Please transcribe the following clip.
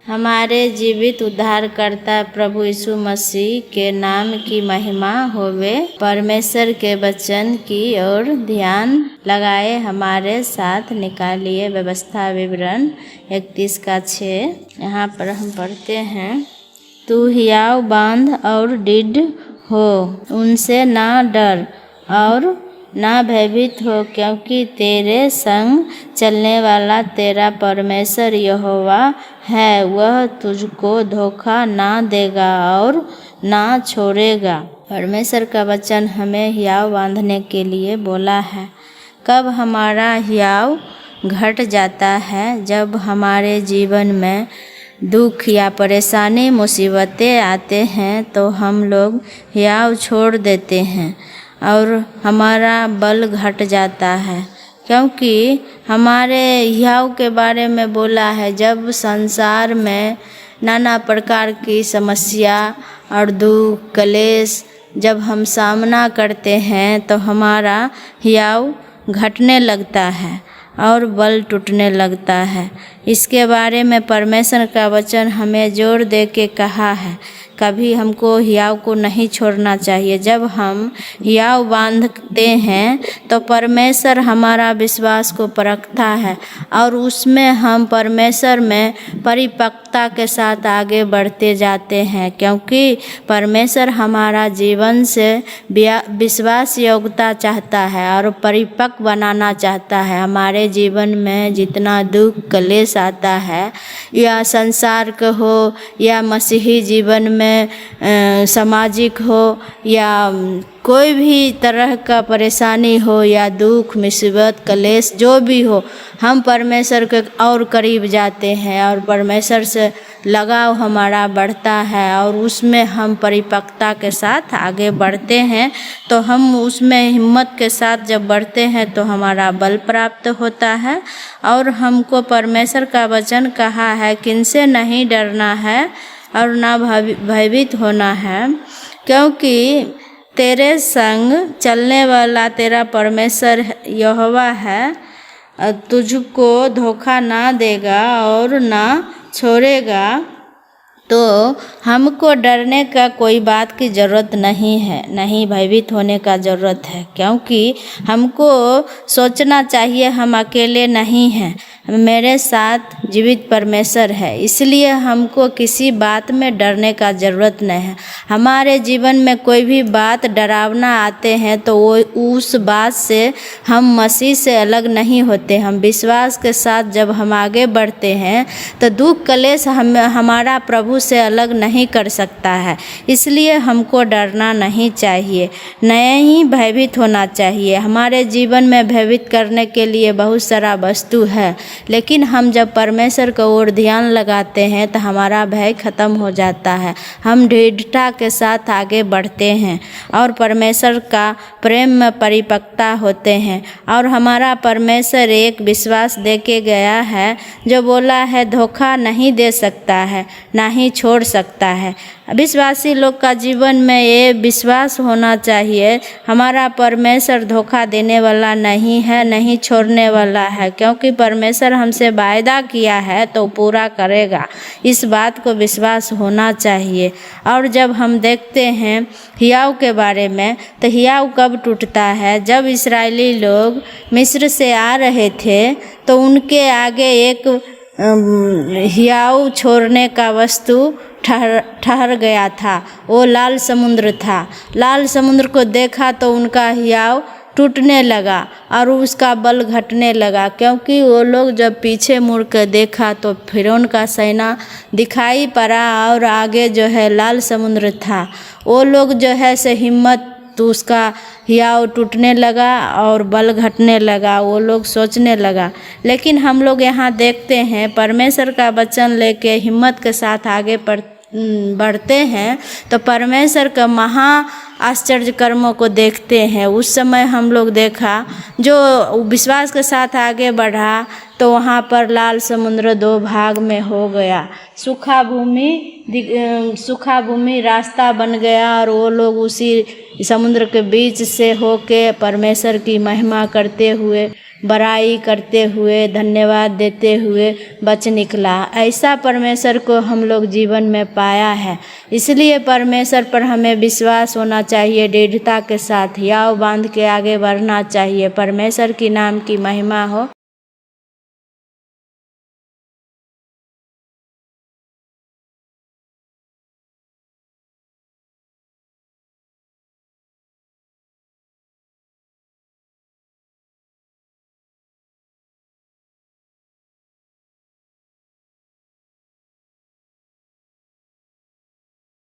हमारे जीवित उद्धारकर्ता प्रभु यीशु मसीह के नाम की महिमा होवे। परमेश्वर के वचन की ओर ध्यान लगाए हमारे साथ निकालिए व्यवस्था विवरण 31:6। यहाँ पर हम पढ़ते हैं, तू हियाव बांध और दृढ़ हो, उनसे ना डर और ना भयभीत हो, क्योंकि तेरे संग चलने वाला तेरा परमेश्वर यहोवा है। वह तुझको धोखा ना देगा और ना छोड़ेगा। परमेश्वर का वचन हमें हियाव बांधने के लिए बोला है। कब हमारा हियाव घट जाता है? जब हमारे जीवन में दुख या परेशानी मुसीबतें आते हैं तो हम लोग हियाव छोड़ देते हैं और हमारा बल घट जाता है, क्योंकि हमारे हियाव के बारे में बोला है, जब संसार में नाना प्रकार की समस्या और दुख कलेश जब हम सामना करते हैं तो हमारा हियाव घटने लगता है और बल टूटने लगता है। इसके बारे में परमेश्वर का वचन हमें जोर दे के कहा है, कभी हमको हियाव को नहीं छोड़ना चाहिए। जब हम हियाव बांधते हैं तो परमेश्वर हमारा विश्वास को परखता है और उसमें हम परमेश्वर में परिपक्वता के साथ आगे बढ़ते जाते हैं, क्योंकि परमेश्वर हमारा जीवन से विश्वास योग्यता चाहता है और परिपक्व बनाना चाहता है। हमारे जीवन में जितना दुख कलेश आता है, या संसार का हो या मसीही जीवन में सामाजिक हो या कोई भी तरह का परेशानी हो या दुख मुसीबत कलेश जो भी हो, हम परमेश्वर के और करीब जाते हैं और परमेश्वर से लगाव हमारा बढ़ता है और उसमें हम परिपक्वता के साथ आगे बढ़ते हैं। तो हम उसमें हिम्मत के साथ जब बढ़ते हैं तो हमारा बल प्राप्त होता है। और हमको परमेश्वर का वचन कहा है, किनसे नहीं डरना है और ना भयभीत होना है, क्योंकि तेरे संग चलने वाला तेरा परमेश्वर यहोवा है। तुझको धोखा ना देगा और ना छोड़ेगा। तो हमको डरने का कोई बात की ज़रूरत नहीं है, नहीं भयभीत होने का ज़रूरत है, क्योंकि हमको सोचना चाहिए हम अकेले नहीं हैं, मेरे साथ जीवित परमेश्वर है। इसलिए हमको किसी बात में डरने का ज़रूरत नहीं है। हमारे जीवन में कोई भी बात डरावना आते हैं तो वो उस बात से हम मसीह से अलग नहीं होते। हम विश्वास के साथ जब हम आगे बढ़ते हैं तो दुख कलेश हमारा प्रभु से अलग नहीं कर सकता है। इसलिए हमको डरना नहीं चाहिए, नहीं भयभीत होना चाहिए। हमारे जीवन में भयभीत करने के लिए बहुत सारा वस्तु है, लेकिन हम जब परमेश्वर की ओर ध्यान लगाते हैं तो हमारा भय खत्म हो जाता है। हम दृढ़ता के साथ आगे बढ़ते हैं और परमेश्वर का प्रेम में परिपक्वता होते हैं। और हमारा परमेश्वर एक विश्वास दे के गया है, जो बोला है धोखा नहीं दे सकता है, ना ही छोड़ सकता है। विश्वासी लोग का जीवन में ये विश्वास होना चाहिए, हमारा परमेश्वर धोखा देने वाला नहीं है, नहीं छोड़ने वाला है, क्योंकि परमेश्वर हमसे वायदा किया है तो पूरा करेगा। इस बात को विश्वास होना चाहिए। और जब हम देखते हैं हियाव के बारे में, तो हियाव कब टूटता है? जब इस्राएली लोग मिस्र से आ रहे थे तो उनके आगे एक हियाव छोड़ने का वस्तु ठहर गया था, वो लाल समुद्र था। लाल समुद्र को देखा तो उनका हियाव टूटने लगा और उसका बल घटने लगा, क्योंकि वो लोग जब पीछे मुड़ कर देखा तो फिरौन का सेना दिखाई पड़ा और आगे जो है लाल समुद्र था। वो लोग जो है से हिम्मत तो उसका हियाव टूटने लगा और बल घटने लगा, वो लोग सोचने लगा। लेकिन हम लोग यहाँ देखते हैं परमेश्वर का वचन लेके हिम्मत के साथ आगे बढ़ते हैं तो परमेश्वर का महा आश्चर्य कर्मों को देखते हैं। उस समय हम लोग देखा, जो विश्वास के साथ आगे बढ़ा तो वहाँ पर लाल समुद्र 2 भाग में हो गया, सूखा भूमि रास्ता बन गया और वो लोग उसी समुद्र के बीच से होके परमेश्वर की महिमा करते हुए बड़ाई करते हुए, धन्यवाद देते हुए बच निकला। ऐसा परमेश्वर को हम लोग जीवन में पाया है। इसलिए परमेश्वर पर हमें विश्वास होना चाहिए, दृढ़ता के साथ याव बांध के आगे बढ़ना चाहिए। परमेश्वर की नाम की महिमा हो।